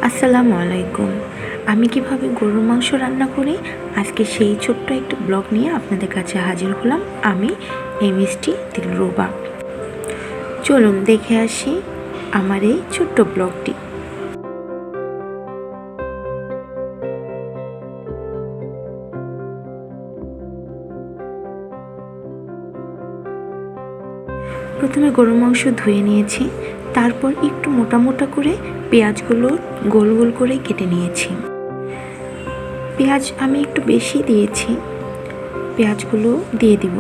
আসসালামু আলাইকুম। আমি কিভাবে গরুর মাংস রান্না করি আজকে সেই ছোট্ট একটি ব্লগ নিয়ে আপনাদের কাছে হাজির হলাম। আমি মিষ্টি দিলরুবা। চলুন দেখে আসি আমার এই ছোট্ট ব্লগটি। প্রথমে গরুর মাংস ধুয়ে নিয়েছি, তারপর একটু মোটা মোটা করে পেঁয়াজগুলো গোল গোল করে কেটে নিয়েছি। পেঁয়াজ আমি একটু বেশি দিয়েছি, পেঁয়াজগুলো দিয়ে দিব।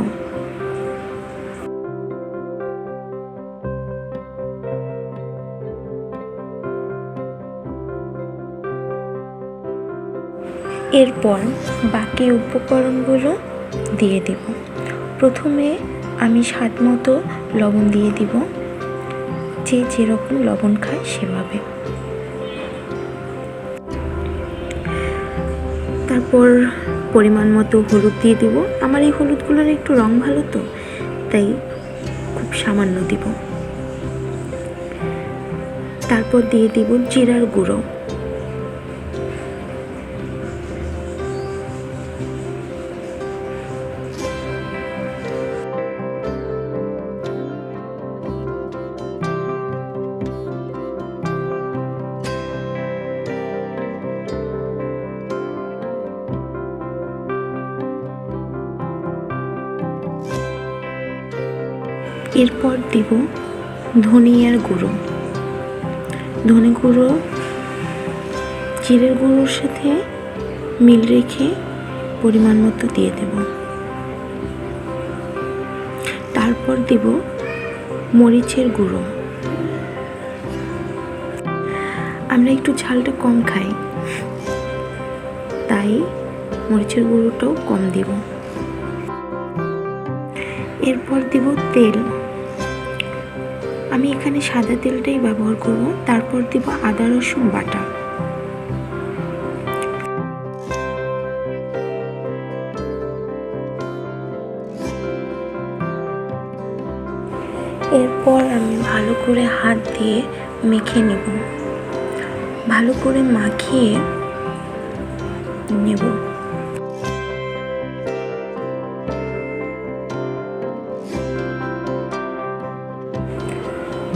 এরপর বাকি উপকরণগুলো দিয়ে দিব। প্রথমে আমি স্বাদ মতো লবণ দিয়ে দিব, যে যেরকম লবণ খায় সেভাবে। তারপর পরিমাণ মতো হলুদ দিয়ে দিব। আমার এই হলুদগুলোর একটু রং ভালো তো, তাই খুব সামান্য দিব। তারপর দিয়ে দিব জিরার গুঁড়ো। এরপর দিব ধনিয়ার গুঁড়ো। ধনে গুঁড়ো জিরের গুঁড়োর সাথে মিল রেখে পরিমাণ মতো দিয়ে দেব। তারপর দিব মরিচের গুঁড়ো। আমরা একটু ঝালটা কম খাই, তাই মরিচের গুঁড়োটাও কম দিব। এরপর দিব তেল। আমি এখানে সাদা তেলটাই ব্যবহার করব। তারপর দিব আদা রসুন বাটা। এরপর আমি ভালো করে হাত দিয়ে মেখে নেব। ভালো করে মাখিয়ে নেব।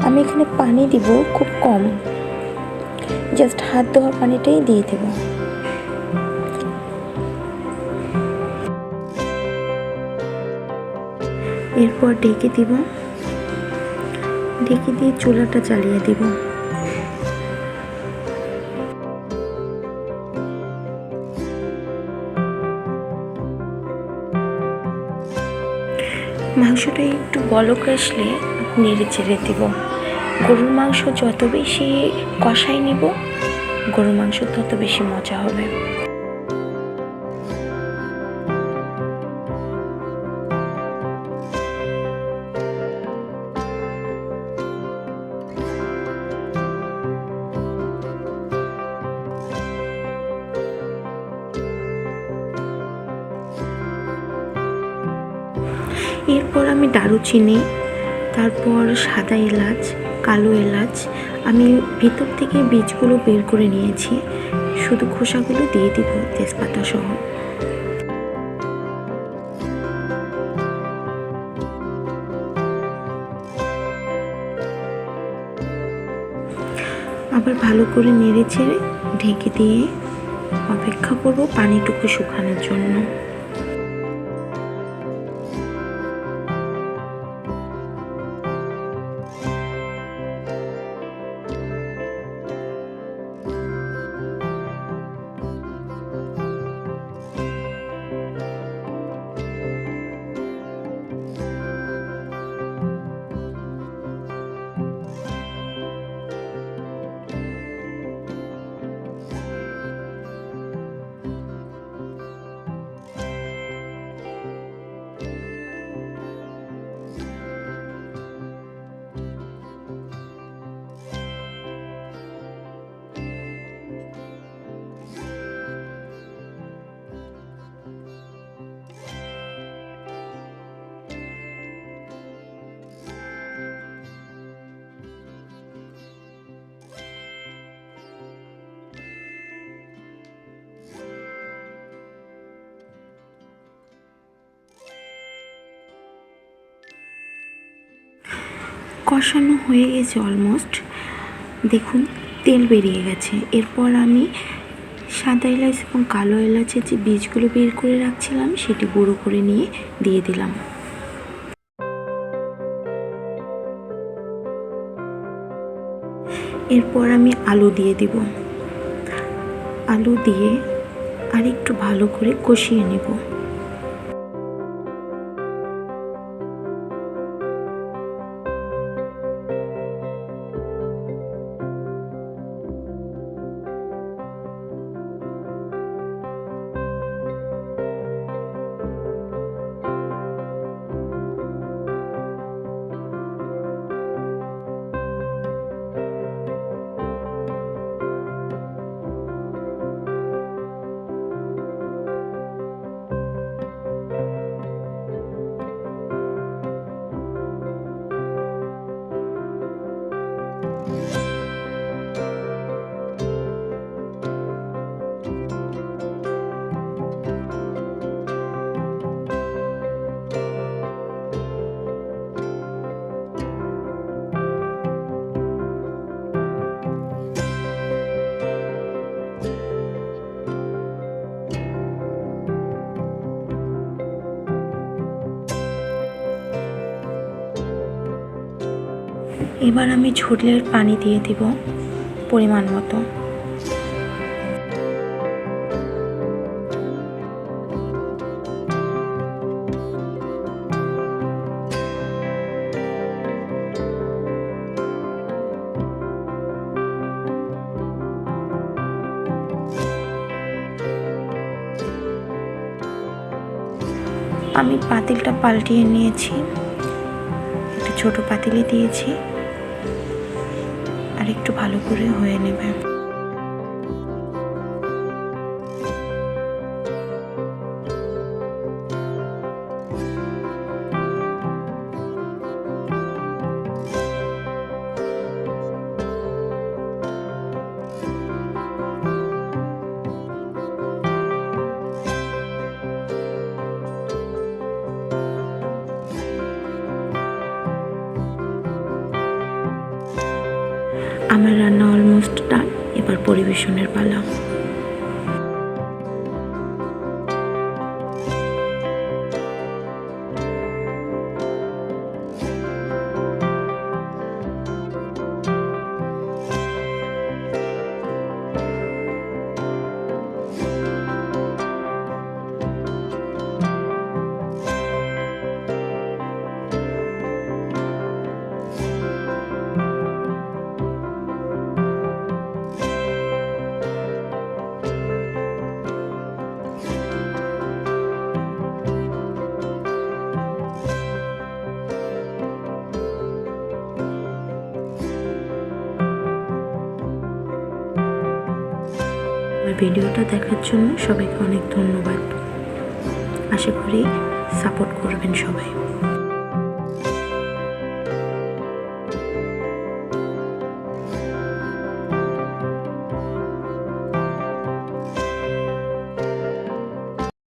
আমি এখানে পানি দিব খুব কম, জাস্ট হাত ধোয়া পানিটাই দিয়ে দেব। এরপর ঢেকে দিব। ঢেকে দিয়ে চুলাটা জ্বালিয়ে দেব। মাংসটা একটু বলক আসলে নেড়ে চেড়ে দেব। গরুর মাংস যত বেশি কষাই নেব, গরুর মাংস তত বেশি মজা হবে। এরপর আমি দারুচিনি, তারপর সাদা এলাচ, কালো এলাচ, আমি ভিতর থেকে বীজগুলো বের করে নিয়েছি, শুধু খোসাগুলো দিয়ে দিব তেজপাতা সহ। আবার ভালো করে নেড়ে চেড়ে ঢেকে দিয়ে অপেক্ষা করব পানিটুকু শুকানোর জন্য। কষানো হয়ে গেছে অলমোস্ট, দেখুন তেল বেরিয়ে গেছে। এরপর আমি সাদা এলাচ এবং কালো এলাচের যে বীজগুলো বের করে রাখছিলাম সেটি গুঁড়ো করে নিয়ে দিয়ে দিলাম। এরপর আমি আলু দিয়ে দিব। আলু দিয়ে আরেকটু ভালো করে কষিয়ে নেব। এবার আমি ঝোলের পানি দিয়ে দিব পরিমাণ মতো। আমি পাতিলটা পাল্টিয়ে নিয়েছি, একটা ছোট পাতিলে দিয়েছি, আর একটু ভালো করে হয়ে নেবে। আমার রান্না অলমোস্ট ডান, এবার পরিবেশনের পালা। ভিডিওটা দেখার জন্য সবাইকে অনেক ধন্যবাদ। আশা করি সাপোর্ট করবেন সবাই।